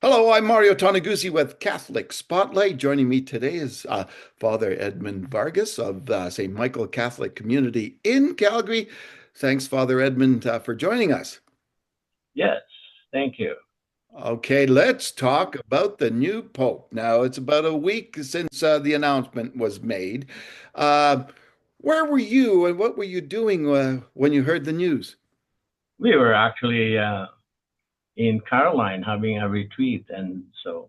Hello, I'm Mario Toneguzzi with Catholic Spotlight. Joining me today is Father Edmund Vargas of St. Michael Catholic Community in Calgary. Thanks, Father Edmund, for joining us. Yes, thank you. Okay, let's talk about the new Pope. Now, it's about a week since the announcement was made. Uh, where were you and what were you doing when you heard the news? We were actually in Caroline having a retreat, and so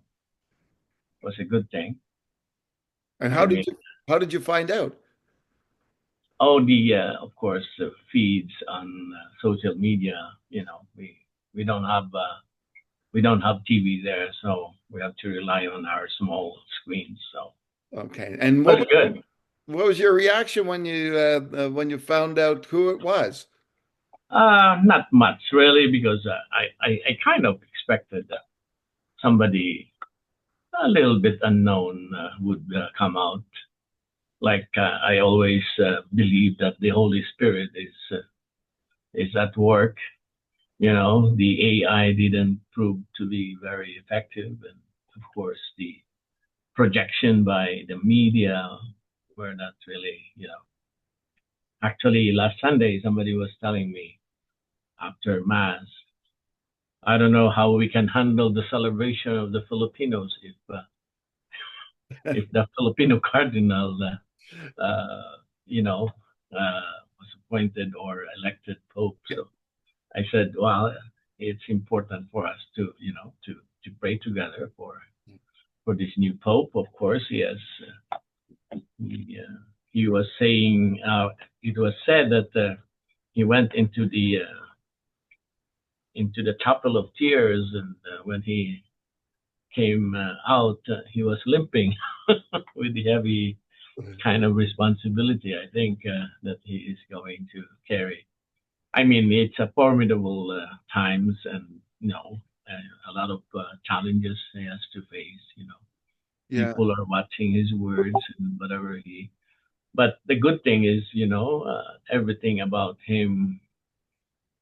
it was a good thing. And I mean, how did you find out? all the of course feeds on social media. We don't have TV there, so we have to rely on our small screens. So Okay, and it was good. what was your reaction when you found out who it was? Not much really, because I kind of expected somebody a little bit unknown would come out. Like I always believe that the Holy Spirit is at work. The AI didn't prove to be very effective, and of course the projection by the media were not really. Actually, last Sunday somebody was telling me after Mass, I don't know how we can handle the celebration of the Filipinos if the Filipino cardinal you know, was appointed or elected pope. So I said, well, it's important for us to pray together for this new pope. Of course, yes, he was saying it was said that he went into the chapel of tears, and when he came out, he was limping with the heavy kind of responsibility, I think, that he is going to carry. I mean, it's a formidable times, and a lot of challenges he has to face. Yeah. People are watching his words and whatever he. But the good thing is, everything about him,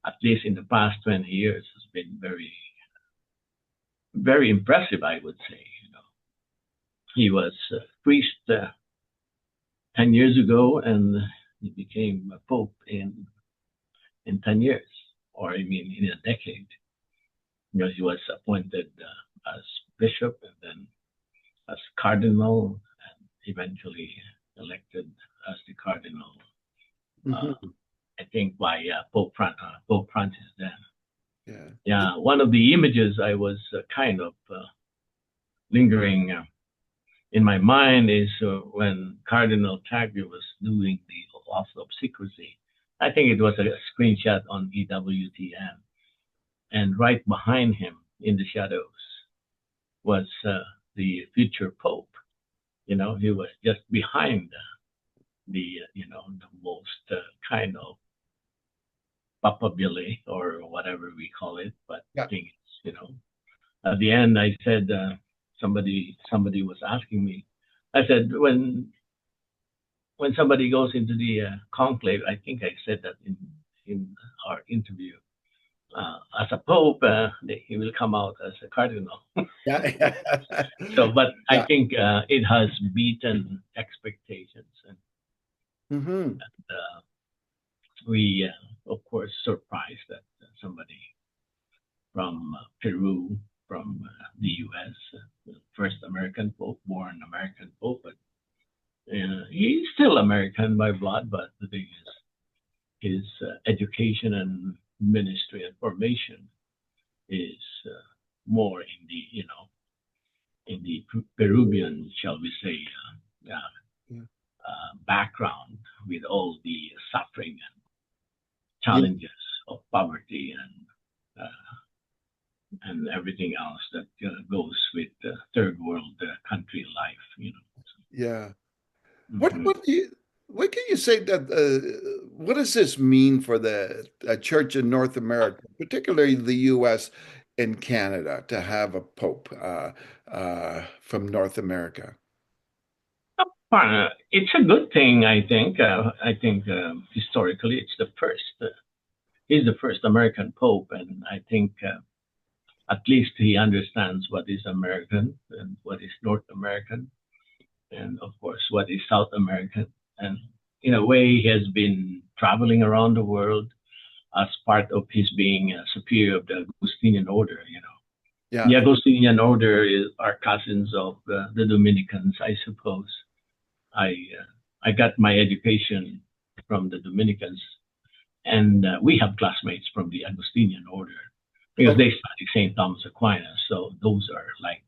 at least in the past 20 years, has been very, very impressive. I would say. He was priest 10 years ago, and he became a pope in 10 years, or I mean, in a decade. He was appointed as bishop, and then as cardinal, and eventually elected as the cardinal. Uh, Hmm. I think by Pope Francis then. Yeah. Yeah, one of the images I was kind of lingering in my mind is when Cardinal Tagle was doing the oath of secrecy. I think it was a screenshot on EWTN, and right behind him in the shadows was the future Pope. He was just behind the most kind of papabile or whatever we call it. But the Yeah. thing is, at the end, I said somebody was asking me. I said when somebody goes into the conclave, I think I said that in our interview. As a pope, he will come out as a cardinal. Yeah. So, but I Yeah. think it has beaten expectations, and Hmm. we, of course, surprised that somebody from Peru, from the U.S., the first American pope, born American pope, but he's still American by blood. But the thing is, his education and ministry and formation is more in the Peruvian, shall we say, Yeah. background, with all the suffering and Yeah. challenges of poverty and everything else that goes with third world country life. Yeah. What Hmm. what do you what can you say that what does this mean for the church in North America, particularly the U.S. and Canada, to have a pope from North America? It's a good thing, I think. I think historically, it's the first. He's the first American pope, and I think at least he understands what is American and what is North American, and of course what is South American. And in a way, he has been traveling around the world as part of his being a superior of the Augustinian order. The Yeah. Augustinian order are cousins of the Dominicans, I suppose. I got my education from the Dominicans, and we have classmates from the Augustinian order because Okay. they study St. Thomas Aquinas. So those are like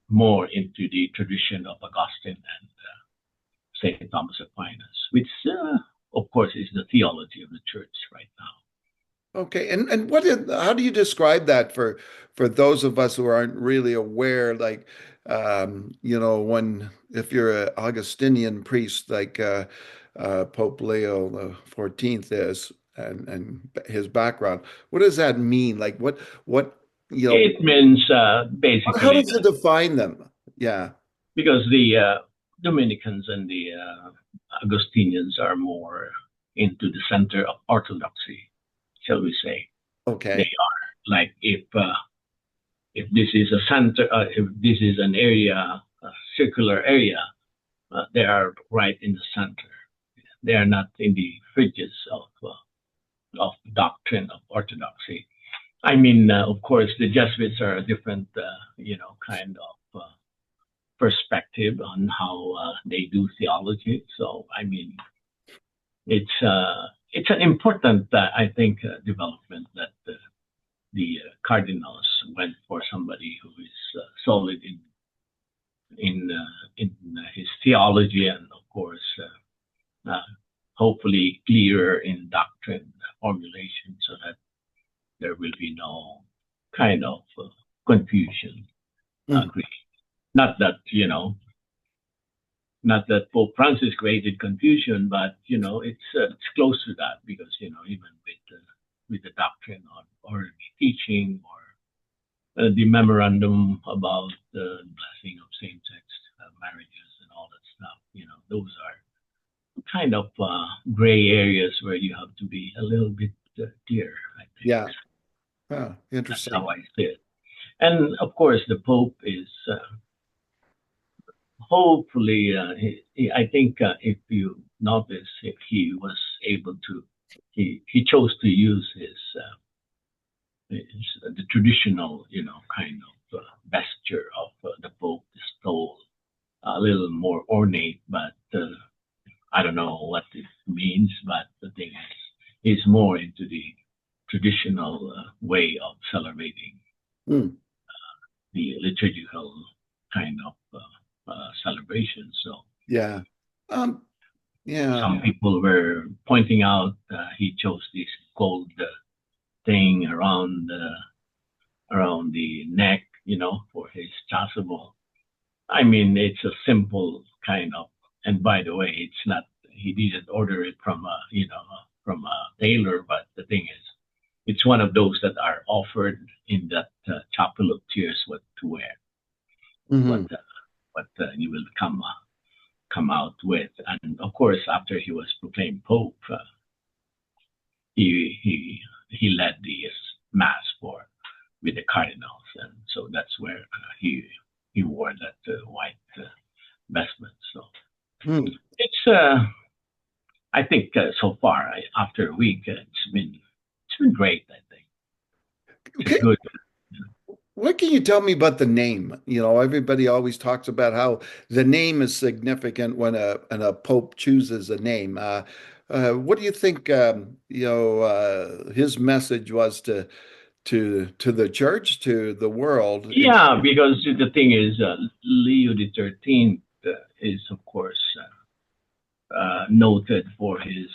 more into the tradition of Augustine and St. Thomas Aquinas, which, of course, is the theology of the church right now. Okay. And how do you describe that for those of us who aren't really aware, like when if you're an Augustinian priest like Pope Leo the 14th is and his background, what does that mean? Like what It means how basically does it define them? Yeah. because the Dominicans and the Augustinians are more into the center of orthodoxy, shall we say? They Okay. are like if this is a center, if this is an area, a circular area, they are right in the center. They are not in the fringes of doctrine of orthodoxy. I mean, of course, the Jesuits are a different, kind of perspective on how they do theology. So, I mean, it's an important, I think, development that the cardinals went for somebody who is solid in his theology and, of course, hopefully clearer in doctrine formulation, so that there will be no kind of confusion. Mm. Not that not that Pope Francis created confusion, but it's close to that because even with the doctrine on orderly teaching or the memorandum about the blessing of same-sex marriages and all that stuff, those are kind of gray areas where you have to be a little bit clear, I think. Yeah. Oh, That's how interesting. I see it. And of course, the Pope is hopefully, I think if you notice, if he was able to, he chose to use the traditional, kind of vesture of the Pope, the stole, a little more ornate, but I don't know what it means. But the thing is, he's more into the traditional way of celebrating Mm. the liturgical kind of celebration. So Yeah. Um, yeah. some people were pointing out he chose this gold thing around the neck, for his chasuble. I mean, it's a simple kind of. And by the way, it's not. He didn't order it from from a tailor, but the thing is, it's one of those that are offered in that chapel of tears. What to wear, what Hmm. you will come out with. And of course, after he was proclaimed pope, he led the mass for with the cardinals, and so that's where he wore that white vestment. So it's I think so far after a week, it's been great. I think it's Okay. good. What can you tell me about the name? Everybody always talks about how the name is significant when a pope chooses a name. What do you think? His message was to the church, to the world. Yeah, because the thing is, Leo the 13th is of course noted for his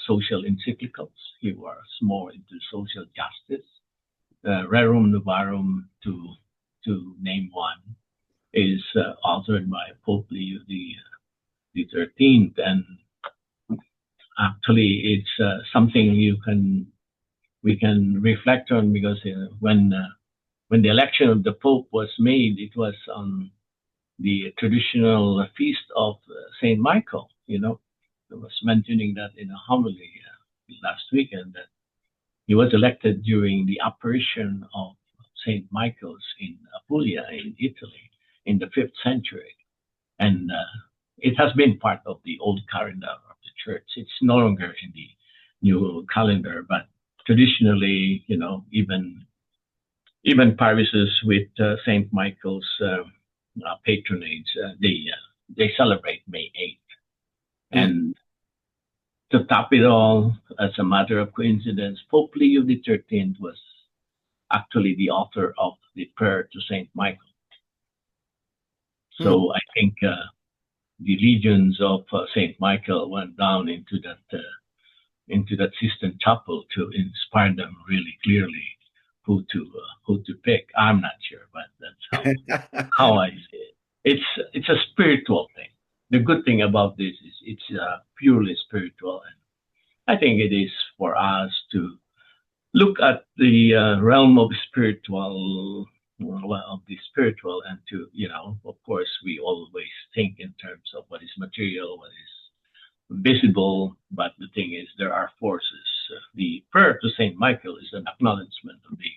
social encyclicals. He was more into social justice. Rerum Novarum, to name one, is authored by Pope Leo the 13th, and actually it's something we can reflect on because when the election of the Pope was made, it was on the traditional feast of Saint Michael. I was mentioning that in a homily last weekend that he was elected during the apparition of Saint Michael's in Apulia in Italy in the 5th century, and it has been part of the old calendar of the church. It's no longer in the new calendar, but traditionally, even parishes with Saint Michael's patronage, they celebrate May 8th. Mm. And to top it all, as a matter of coincidence, Pope Leo XIII was actually the author of the prayer to Saint Michael. Mm. So I think the legions of Saint Michael went down into that Sistine Chapel to inspire them really clearly who to pick. I'm not sure, but that's how I see it. It's a spiritual thing. The good thing about this is it's purely spiritual, and I think it is for us to look at the realm of spiritual, well, of the spiritual, and to of course, we always think in terms of what is material, what is visible, but the thing is, there are forces. The prayer to Saint Michael is an acknowledgement of the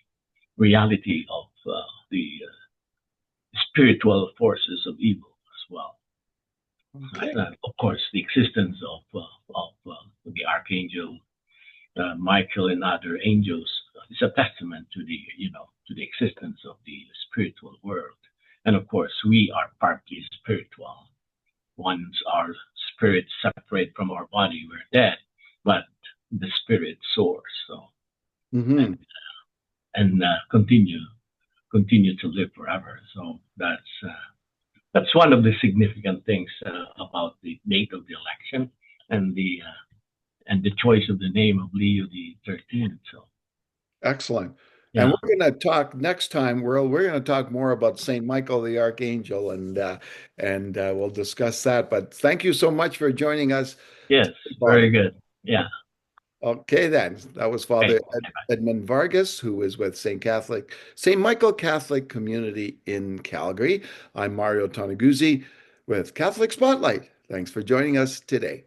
reality of the spiritual forces of evil as well. Okay. And of course, the existence of the archangel Michael and other angels is a testament to the existence of the spiritual world. And of course, we are partly spiritual. Once our spirit separate from our body, we're dead, but the spirit soars. So Hmm. and continue to live forever. So that's one of the significant things about the date of the election and the choice of the name of Leo the 13th. So Excellent. And yeah, we're going to talk next time, we're going to talk more about Saint Michael the Archangel, and we'll discuss that. But thank you so much for joining us, yes, Father. very good. Yeah, Okay, then. That was okay, Father Edmund Vargas, who is with St. Michael Catholic Community in Calgary. I'm Mario Toneguzzi with Catholic Spotlight. Thanks for joining us today.